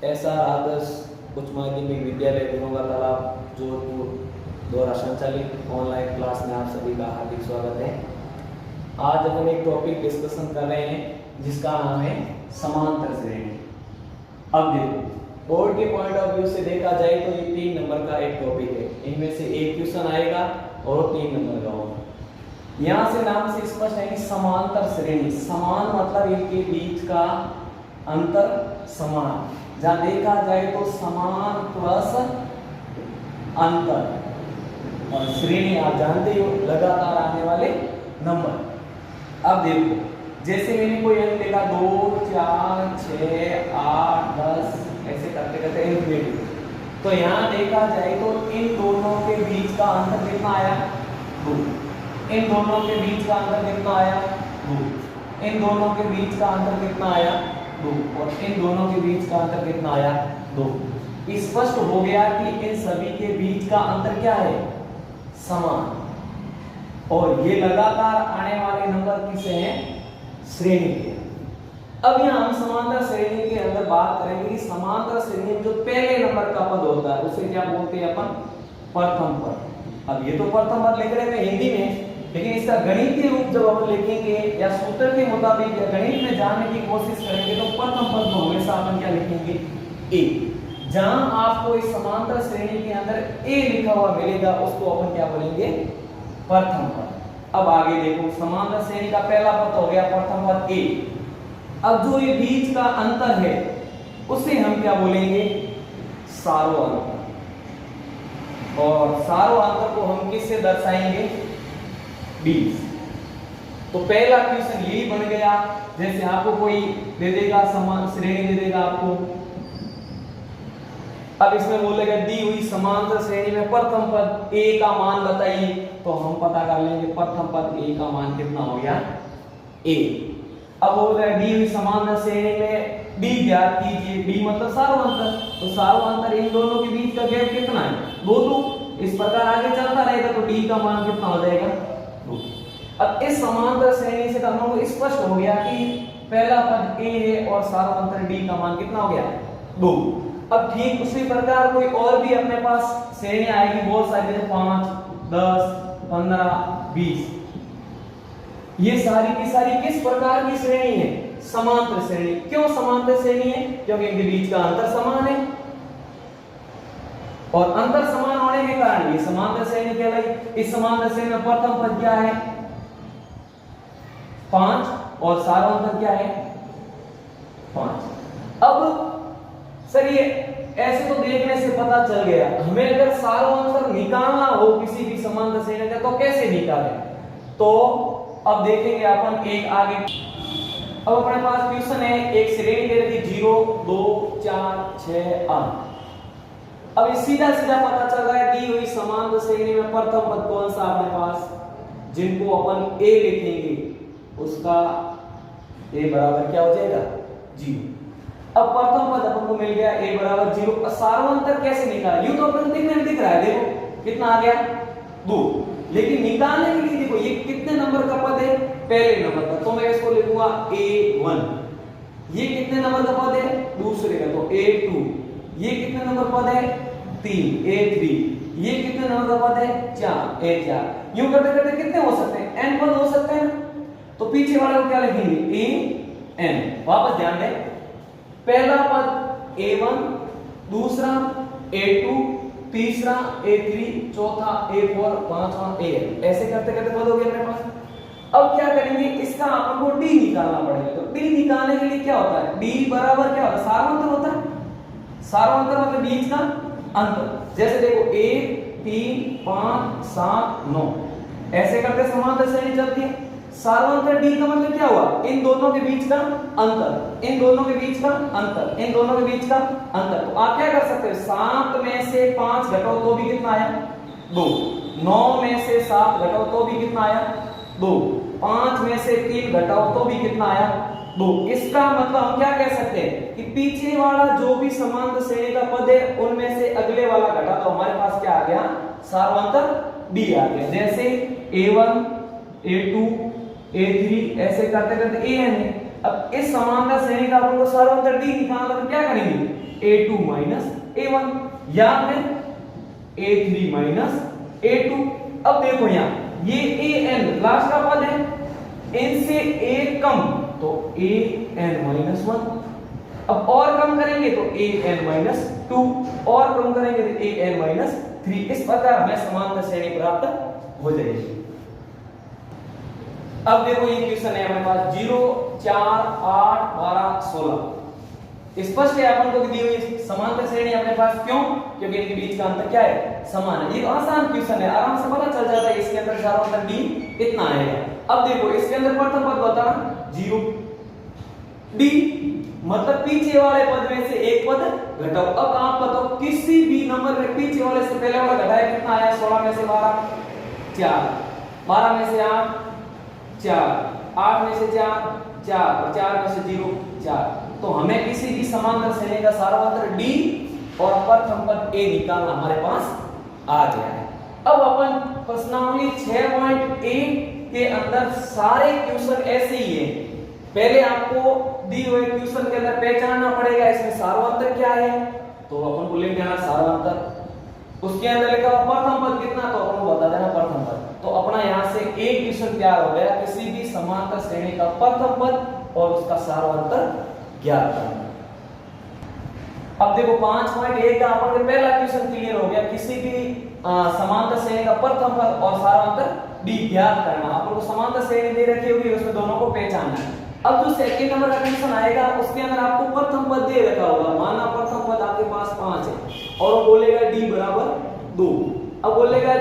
SR आदर्श उच्च माध्यमिक विद्यालय गुरुंगा तालाब जोधपुर द्वारा संचालित ऑनलाइन क्लास में आप सभी का हार्दिक स्वागत है। आज अपन एक टॉपिक डिस्कशन कर रहे हैं जिसका नाम है समांतर श्रेणी। अब देखो, बोर्ड के पॉइंट ऑफ व्यू से देखा जाए तो ये 3 नंबर का एक टॉपिक है। इनमें से एक क्वेश्चन आएगा और 3 नंबर का होगा। यहाँ से नाम से स्पष्ट है कि समांतर श्रेणी, समान मतलब इनके बीच का अंतर समान। जहां देखा जाए तो समान प्लस अंतर और श्रेणी आप जानते हो लगातार आने वाले नंबर। अब देखो, जैसे मैंने कोई अंक लिखा 2 4 6 8 10 ऐसे करते करते इंफिनिटी, तो यहाँ देखा जाए तो इन दोनों के बीच का अंतर कितना आया 2। इन दोनों के बीच का अंतर कितना आया 2। इन दोनों के बीच का अंतर कितना आया 2 और इन दोनों के बीच का अंतर कितना आया 2। स्पष्ट हो गया कि इन सभी के बीच का अंतर क्या है, समान। और ये लगातार आने वाले नंबर किसे हैं, श्रेणी के। अब यहाँ हम समांतर श्रेणी के अंदर बात करेंगे कि समांतर श्रेणी में जो पहले नंबर का पद होता है उसे क्या बोलते हैं अपन, प्रथम पद। अब ये तो प्रथम पद लिख रहे हैं हिंदी में, लेकिन इसका गणितीय रूप जब हम लिखेंगे या सूत्र के मुताबिक या गणित में जानने की कोशिश करेंगे तो प्रथम पद को हमेशा अपन क्या लिखेंगे, ए। जहां आपको इस समांतर श्रेणी के अंदर ए लिखा हुआ मिलेगा उसको अपन क्या बोलेंगे, प्रथम पद। अब आगे देखो, समांतर श्रेणी का पहला पद हो गया प्रथम पद ए। अब जो ये बीच का अंतर है उसे हम क्या बोलेंगे, सारो अंतर। और सारो अंतर को हम किससे दर्शाएंगे, 20। तो पहला क्वेश्चन यही बन गया। जैसे आपको कोई दे देगा समान श्रेणी दे देगा आपको, अब इसमें बोलेगा दी हुई समांतर श्रेणी में प्रथम पद ए का मान बताइए, तो हम पता कर लेंगे प्रथम पद ए का मान कितना हो गया, ए। अब बोल रहा है दी हुई समांतर श्रेणी में डी ज्ञात कीजिए, डी मतलब सारो अंतर। तो सारो अंतर इन दोनों के बीच का गैप कितना है, 2। इस प्रकार आगे चलता रहेगा तो डी का मान कितना हो जाएगा, 2। अब इस समांतर श्रेणी से हम लोग स्पष्ट हो गया कि पहला पद ए है और सारो अंतर डी का मान कितना हो गया, 2। अब ठीक उसी प्रकार कोई और भी अपने पास श्रेणी आएगी बहुत सारी, जैसे 5 10 15 20। ये सारी की सारी किस प्रकार की श्रेणी है, समांतर श्रेणी। क्यों समांतर श्रेणी है, क्योंकि इनके बीच का अंतर समान है और अंतर समान होने के कारण ये समांतर श्रेणी कहलाई। इस समांतर श्रेणी में प्रथम पद क्या है, 5 और सारो अंतर क्या है, 5। अब सर ये ऐसे तो देखने से पता चल गया, हमें अगर सारो अंतर निकालना हो किसी भी समांतर श्रेणी का तो कैसे निकालें। तो अब देखेंगे अपन एक आगे। अब अपने पास क्वेश्चन है, एक श्रेणी दे रही 0 2 4 6 8। अब सीधा सीधा पता चल रहा है दी हुई समांतर श्रेणी में प्रथम पद कौन सा अपने पास, जिनको अपन ए लिखेंगे उसका ए बराबर क्या हो जाएगा, 0। अब प्रथम पद अपन को मिल गया a बराबर 0। सारो अंतर कैसे निकालें, यूं तो अपन दिखने में दिख रहा है, देखो कितना आ गया 2। लेकिन निकालने के लिए देखो ये कितने नंबर का पद है, पहले नंबर का, तो मैं इसको लिखूंगा a1। ये कितने नंबर का पद है, दूसरे का, तो a2। ये कितने नंबर पद है, 3 a3। ये कितने नंबर का पद है, 4 a4। यूं करते करते कितने हो सकते हैं, n पद हो सकते हैं। तो पीछे वाले को क्या लिखेंगे, an। वापस ध्यान दें, पहला पद a1, दूसरा a2, तीसरा a3, चौथा a4, पांचवा an। ऐसे करते करते पद हो गए अपने पास। अब क्या करेंगे, इसका अपन को d निकालना पड़ेगा। तो d निकालने के लिए क्या होता है, d बराबर क्या होता है, सारो अंतर होता है। सारो अंतर मतलब बीच का अंतर। जैसे देखो 1 3 5 7 9 ऐसे करके समांतर श्रेणी चलती है। सारो अंतर d का मतलब क्या हुआ, इन दोनों के बीच का अंतर, इन दोनों के बीच का अंतर, इन दोनों के बीच का अंतर। तो आप क्या कर सकते हो, 7 में से 5 घटाओ तो भी कितना आया, 2। 9 में से 7 घटाओ तो भी कितना आया, 2। 5 में से 3 घटाओ तो भी कितना आया, 2। इसका मतलब हम क्या कह सकते हैं कि पीछे वाला जो भी समांतर श्रेणी का पद है उनमें से अगले वाला घटा तो हमारे पास क्या आ गया, सारो अंतर d आ गया। जैसे a1 a2 a3 ऐसे करते करते an है। अब इस समांतर श्रेणी का अपन को सारो अंतर d निकालना, तो क्या करेंगे, a2 माइनस a1 या फिर a3 माइनस a2। अब देखो यहां ये an लास्ट का पद है, n से a कम तो an माइनस 1, अब और कम करेंगे तो an माइनस 2 और कम करेंगे तो an माइनस 3। इस प्रकार हमें समांतर श्रेणी प्राप्त हो जाएगी। अब देखो ये क्वेश्चन है हमारे पास 0 4 8 12 16। स्पष्ट है अपन को दी हुई समांतर श्रेणी अपने पास, क्यों? क्योंकि इनके बीच का अंतर क्या है? समान है। ये तो आसान क्वेश्चन है, आराम से पता चल जाता है इसके अंदर चारों अंतर d कितना आएगा। अब देखो इसके अंदर प्रथम पद बताना 0 d मतलब पीछे वाले पद में से एक पद घटाओ। अब आप बताओ किसी भी नंबर में पीछे वाले से पहले वाला घटाया कितना आया? 16 में से 12 4, 12 में से 8 4, 8 में से 4 4 और 4 में से 0 4। तो हमें किसी भी समांतर श्रेणी का सार्वत्र d और प्रथम पद a निकालना हमारे पास आ गया है। अब अपन प्रश्नावली 6.1 के अंदर सारे क्वेश्चन ऐसे ही है। पहले आपको दी हुए क्वेश्चन के अंदर पहचानना पड़ेगा इसमें सार्वत्र क्या है, तो अपन को लिख देना सार्वत्र। उसके अंदर लिखा हुआ प्रथम पद कितना, तो अपन को बता देना प्रथम पद। तो अपना यहां से एक क्वेश्चन तैयार हो गया, किसी भी समांतर श्रेणी का प्रथम पद और उसका सार्वत्र ज्ञात करना। अब देखो 5.1 का अपन का पहला क्वेश्चन क्लियर हो गया, किसी भी समांतर श्रेणी का प्रथम पद और सार्वत्र d ज्ञात करना। अपन को समांतर श्रेणी दे रखी होगी, उसमें दोनों को पहचानना है। अब जो सेकंड नंबर का क्वेश्चन आएगा उसके अंदर आपको प्रथम पद दे रखा होगा, माना प्रथम पद आपके पास 5 है और वो बोलेगा d बराबर 2। अब बोलेगा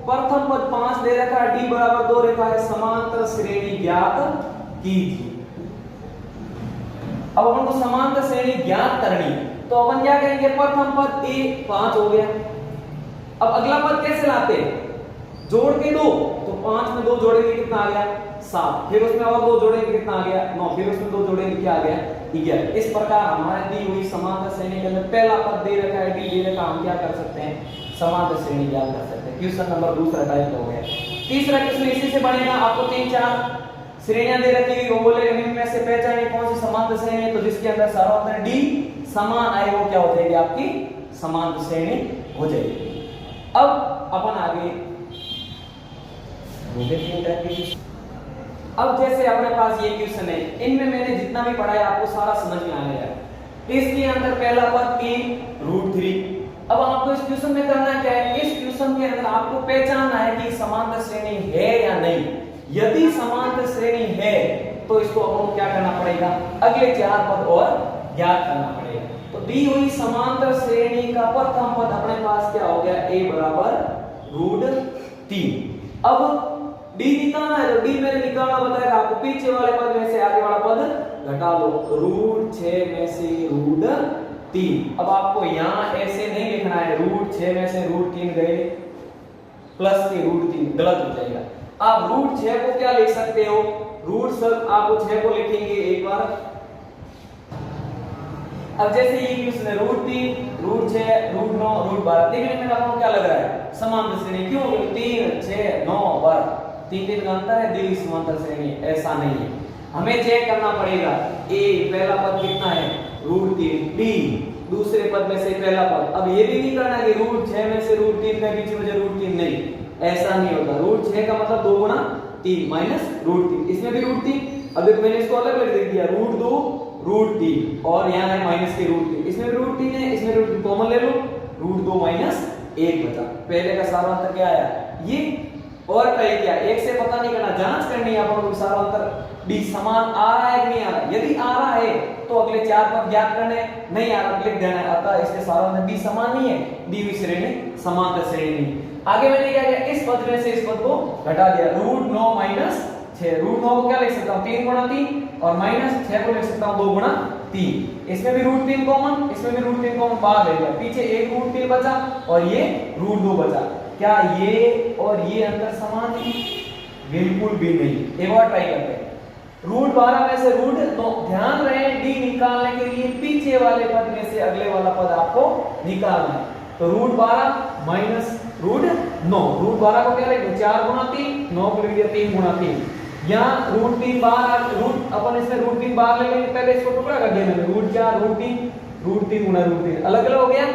प्रथम पद 5 दे रखा है, d बराबर 2 रखा है, समांतर श्रेणी ज्ञात कीजिए। अब अपन को समांतर श्रेणी ज्ञात करनी है, तो अपन क्या करेंगे? प्रथम पद a 5 हो गया। अब अगला पद कैसे लाते हैं? जोड़ के 2, तो 5 में 2 जोड़ेंगे कितना आ गया? 7। फिर उसमें और 2 जोड़ेंगे कितना आ गया? 9। फिर उसमें 2 जोड़ेंगे क्या आ गया? 11। इस प्रकार हमारे दी हुई समांतर श्रेणी के अंदर पहला पद दे रखा है, d दे रखा, हम क्या कर सकते हैं? समांतर श्रेणी ज्ञात कर सकते हैं। क्वेश्चन नंबर दूसरा टाइप हो गया। तीसरा क्वेश्चन इसी से बनेगा। आपको 3-4 श्रेणियां दे रखी है, वो बोलेगा निम्न में से पहचानिए कौन सी समांतर श्रेणी है, तो जिसके अंदर सार्वत्र d समान आए वो क्या हो जाएगी? आपकी समांतर श्रेणी हो जाएगी। अब अपन आगे अब जैसे अपने पास ये क्वेश्चन है, इनमें मैंने जितना भी पढ़ा है आपको सारा समझ में आ गया है। इसके अंदर पहला पद a √3। अब आपको इस क्वेश्चन में करना क्या है? इस क्वेश्चन के अंदर आपको पहचानना है कि समांतर श्रेणी है या नहीं। यदि समांतर श्रेणी है तो इसको आपको क्या करना पड़ेगा? अगले 4 पद और ज्ञात करना पड़ेगा। तो दी हुई समांतर श्रेणी का प्रथम पद अपने पास क्या हो गया? a बराबर √3। अब d निकालना है, तो d मैंने निकालना बताया आपको, पीछे वाले पद में से आगे वाला पद घटा लो, √6 में से √3। अब आपको यहां ऐसे नहीं लिखना है, √6 में से √3 गए प्लस के √3, गलत हो जाएगा। आप √6 को क्या लिख सकते हो? रूट सब आपको 6 को लिखेंगे एक बार। अब जैसे ये क्वेश्चन है √3, √6, √9, √12, देखने में आपको क्या लग रहा है? समांतर श्रेणी। क्यों? 3 6 9 12 3 का अंतर है, दी समांतर श्रेणी। ऐसा नहीं है, हमें चेक करना पड़ेगा। a पहला पद कितना है? √3। d दूसरे पद में से पहला पद। अब ये भी नहीं करना कि √6 में से √3 में बीच में जो √3 नहीं, ऐसा नहीं होता। √6 का मतलब 2 गुना 3 माइनस √3, इसमें भी √3। अब देखो मैंने इसको अलग अलग लिख दिया, √2 √3 और यहाँ है माइनस के √3, इसमें भी √3 है, इसमें √3 कॉमन ले लो, √2 माइनस 1 बचा। पहले का सार्वत्र क्या आया? ये। और ट्राई किया, एक से पता नहीं करना, जांच करनी है अपन सार्वत्र d समान आ रहा है कि नहीं आ रहा। यदि आ रहा है तो अगले 4 पद ज्ञात करने, नहीं आ रहा लिख देना है। अतः इसके सार्वत्र d समान नहीं है, दी हुई श्रेणी समांतर श्रेणी नहीं। आगे मैंने क्या किया? इस पद में से इस पद को घटा दिया, √9 माइनस 6। √9 को क्या लिख सकता हूं? 3 गुना 3 और माइनस 6 को लिख सकता हूं 2 गुना 3। इसमें भी √3 कॉमन, इसमें भी √3 कॉमन, बाहर ले लिया, पीछे एक √3 बचा और ये √2 बचा। क्या ये और ये अंतर समान है? बिल्कुल भी नहीं। एक बार ट्राई करते हैं। √12 में से √9, ध्यान रहे d निकालने के लिए पीछे वाले पद में से अगले वाला पद आपको निकालना है। तो √12 माइनस √9, √12 को क्या लिखेंगे? 4 गुना 3, 9 को लिख दिया 3 गुना 3। यहाँ √3 बाहर, रूट अपन इसमें √3 बाहर ले लेंगे, पहले इसको टुकड़ा कर दिया मैंने, √4 √3 √3 गुणा √3 अलग अलग हो गया।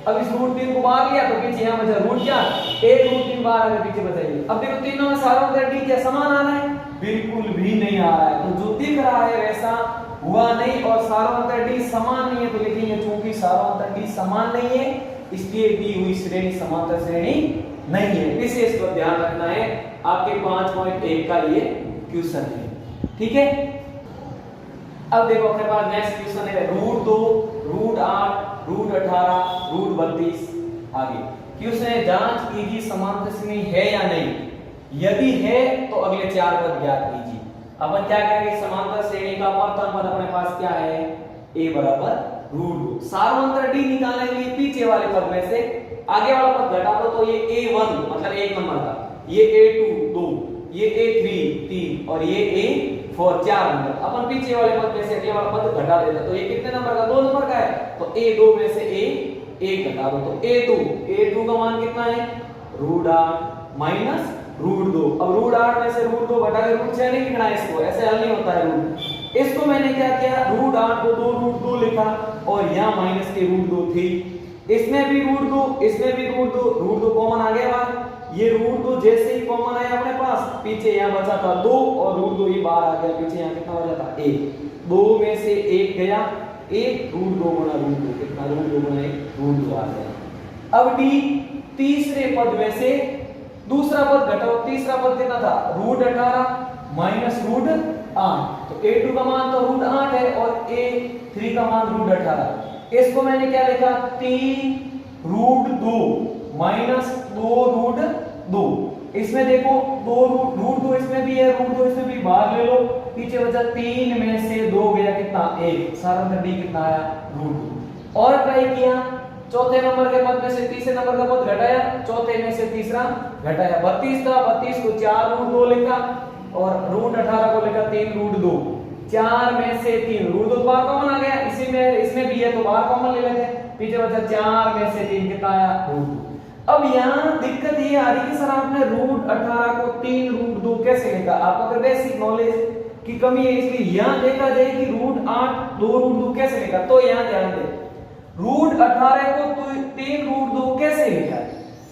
अब इस √3 को बाहर लिया तो पीछे यहाँ बचा रूट क्या, एक √3 बाहर आगे पीछे बचाइए। अब देखो तीनों में सारा अंतर डी क्या समान आ रहा है, बिल्कुल भी नहीं आ रहा है। तो जो दिख रहा है वैसा हुआ नहीं और सारा अंतर डी समान नहीं है तो लिखेंगे चूंकि सारा अंतर डी समान नहीं है इसलिए दी हुई श्रेणी समांतर श्रेणी नहीं है। विशेष पर ध्यान रखना है, आपके 5.1 का ये क्वेश्चन है, ठीक है। अब देखो अपने पास नेक्स्ट क्वेश्चन है √2 √8 √18 √32 आगे क्वेश्चन है जांच कीजिए समांतर श्रेणी है या नहीं, यदि है तो अगले 4 पद ज्ञात कीजिए। अपन क्या करेंगे, समांतर श्रेणी का प्रथम पद अपने पास क्या है a बराबर √2, सार्वंतर d निकालने के लिए पीछे वाले पद में से आगे वाला पद घटा दो तो ये a1 मतलब 1 नंबर का, ये a2 2, ये a3 3 और ये a4 4 नंबर। अपन पीछे वाले पद में से अगले वाला पद घटा देते तो ये कितने नंबर का, 2 नंबर का है तो a2 में से a1 घटा दो तो a2 का मान कितना है √8 माइनस √2। अब √8 में से √2 घटा के √6 नहीं लिखना है इसको, ऐसे हल नहीं होता है रूट। इसको मैंने क्या किया √8 को 2 √2 लिखा और यहाँ माइनस के √2 थी, इसमें भी √2 इसमें भी √2 कॉमन आ गया बाहर। ये √2 जैसे ही कॉमन आया अपने पास पीछे यहाँ बचा था 2 और √2 ये बाहर आ गया, पीछे यहाँ कितना बचा था 1, 2 में से 1 गया, 1 √2 गुणा √2 कितना √2 गुणा 1 √2 आ गया। अब डी तीसरे पद में से दूसरा पद घटाओ, तीसरा पद कितना था √18 माइनस √8 तो a2 का मान तो √8 है और a3 का मान √18। इसको मैंने क्या लिखा 3 √2 माइनस 2 √2। इसमें देखो 2 √2 इसमें भी है, √2 इसमें भी बाहर ले लो, पीछे बचा 3 में से 2 गया कितना 1, सारा अंतर d कितना आया √2। और ट्राई किया चौथे नंबर के पद में से तीसरे नंबर का पद घटाया, चौथे में से तीसरा घटाया, 32 था 32 को 4 √2 लिखा और √18 को लिखा 3 √2, 4 में से 3 √2 बाहर कॉमन आ गया, इसी में इसमें भी है तो बाहर कॉमन ले लेते हैं, पीछे बचा 4 में से 3 कितना आया √2। अब यहाँ दिक्कत ये आ रही है सर आपने √18 को 3 √2 कैसे लिखा, आपको अगर बेसिक नॉलेज की कमी है इसलिए यहाँ देखा जाए कि √8 2 √2 कैसे लिखा। तो यहाँ ध्यान दें √18 को 3 √2 कैसे लिखा है,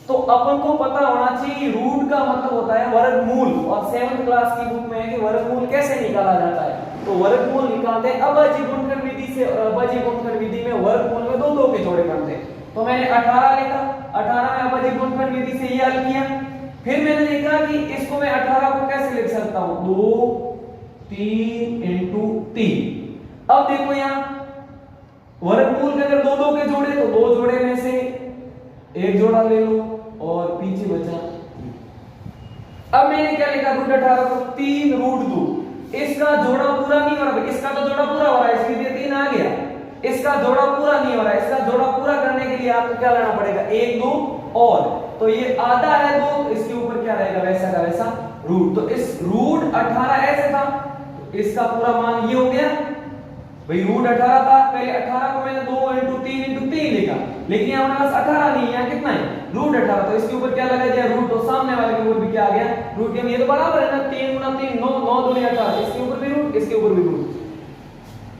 तो अपन को पता होना चाहिए रूट का मतलब होता है वर्गमूल और 7th क्लास की बुक में है कि वर्गमूल कैसे निकाला जाता है। तो वर्गमूल निकालते हैं अभाज्य गुणनखंड विधि से और अभाज्य गुणनखंड विधि में वर्गमूल में दो के जोड़े बनते हैं। तो मैंने 18 लिखा, 18 में अभाज्य गुणनखंड विधि से ये हल किया, फिर मैंने देखा कि इसको मैं 18 को कैसे लिख सकता हूं 2 3 × 3। अब देखो यहाँ वर्गमूल के अगर दो के जोड़े तो 2 जोड़े में से एक जोड़ा ले लो और पीछे बचा। अब मैंने क्या लिखा √18 को 3 √2, इसका जोड़ा पूरा नहीं हो रहा, इसका तो जोड़ा पूरा हो रहा है इसलिए 3 आ गया, इसका जोड़ा पूरा नहीं हो रहा है, इसका जोड़ा पूरा करने के लिए आपको क्या लेना पड़ेगा 1 2 और, तो ये आधा है 2 तो इसके ऊपर क्या रहेगा वैसा का वैसा रूट। तो इस √18 ऐसे था तो इसका पूरा मान ये हो गया भाई √18 था, पहले 18 को मैंने 2 × 3 × 3 लिखा, लेकिन यहाँ हमारे पास 18 नहीं है, यहाँ कितना है √18 तो इसके ऊपर क्या लगा दिया रूट, तो सामने वाले के ऊपर भी क्या आ गया रूट, के ये तो बराबर है ना 3 × 3 9 9 2 18, इसके ऊपर भी रूट इसके ऊपर भी रूट।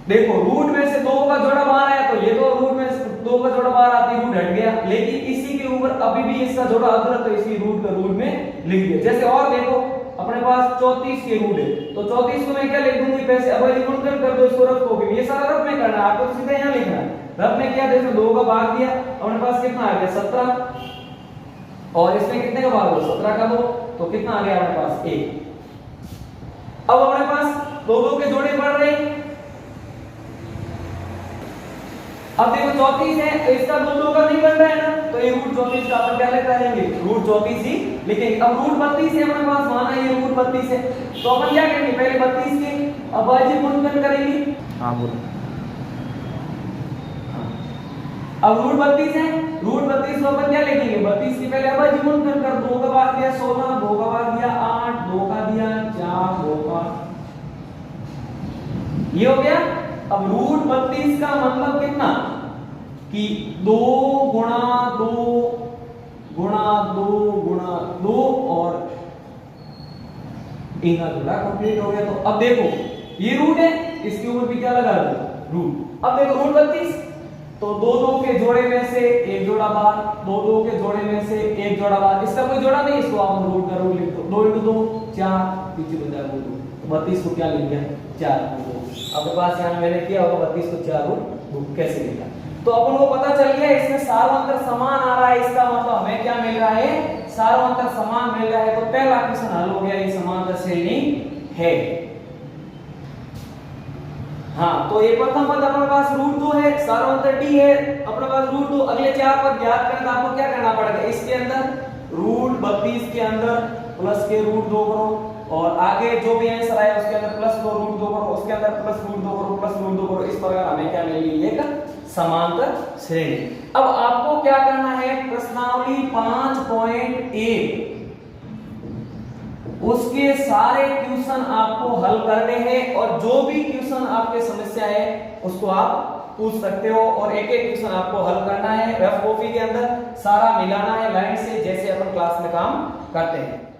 देखो रूट में से 2 का जोड़ा बाहर आया तो ये तो रूट में से 2 का जोड़ा बाहर आती रूट हट गया, लेकिन इसी के ऊपर अभी भी इसका जोड़ा अधूरा तो इसलिए रूट का रूट में लिख दिया। जैसे और देखो अपने पास 34 के रूट है तो 34 को मैं क्या लिख दूंगी पैसे अभाज्य गुणनखंड कर दो इसको रफ कॉपी में, ये सारा रफ में करना है आपको, तो सीधे यहां लिखना है। रफ में क्या देखो 2 का भाग दिया अपने पास कितना आ गया 17 और इसमें कितने का भाग दो 17 का दो तो कितना आ गया हमारे पास 1। अब हमारे पास 2 के जोड़े बढ़ रहे हैं, अब देखो 34 है तो इसका 2 का नहीं बन रहा है ना, तो ये √34 का अपन क्या लिख रहेंगे √34 ही लिखेंगे। अब √32 है हमारे पास, माना ये √32 है तो अपन क्या करेंगे पहले 32 के अभाज्य गुणनखंड करेंगे। हां बोलो। अब √32 है, √32 को अपन क्या लिखेंगे 32 के पहले अभाज्य गुणनखंड कर, 2 का भाग दिया 16, 2 का भाग दिया 8, 2 का दिया 4, 2 का ये हो गया। अब √32 का मतलब कितना कि 2 × 2 × 2 × 2 और इनका जोड़ा कंप्लीट हो गया। तो अब देखो ये रूट है इसके ऊपर भी क्या लगा दो रूट। अब देखो √32 तो दो दो के जोड़े में से एक जोड़ा बाहर, दो दो के जोड़े में से एक जोड़ा बाहर, इसका कोई जोड़ा नहीं, इसको आप रूट का रूट लिख दो, 2 × 2 4, पीछे बन जाएगा 2, तो 32 को क्या लिख गया 4 × 2। आपके पास यहाँ मैंने किया होगा 32 को 4 × 2 कैसे लिखा, तो अपन को पता चल गया इसमें सार्वंतर समान आ रहा है, इसका मतलब हमें क्या मिल रहा है, सार्वंतर समान मिल रहा है। तो पहला क्वेश्चन हल हो गया, ये समांतर श्रेणी है। हाँ, तो ये प्रथम पद अपने पास √2 है, सार्वंतर t है, अपने पास √2। अगले 4 पद ज्ञात करने तो आपको क्या करना पड़ेगा, इसके अंदर √32 के अंदर प्लस के √2 करो, और आगे जो भी आंसर आए उसके अंदर प्लस 2 √2 करो, उसके अंदर प्लस √2 करो, प्लस √2 करो, इस प्रकार हमें क्या मिलेगी, एक समांतर श्रेणी। अब आपको क्या करना है, प्रश्नावली 5.1 उसके सारे क्वेश्चन आपको हल करने हैं, और जो भी क्वेश्चन आपके समस्या है उसको आप पूछ सकते हो, और एक एक क्वेश्चन आपको हल करना है, रफ कॉपी के अंदर सारा मिलाना है लाइन से, जैसे अपन क्लास में काम करते हैं।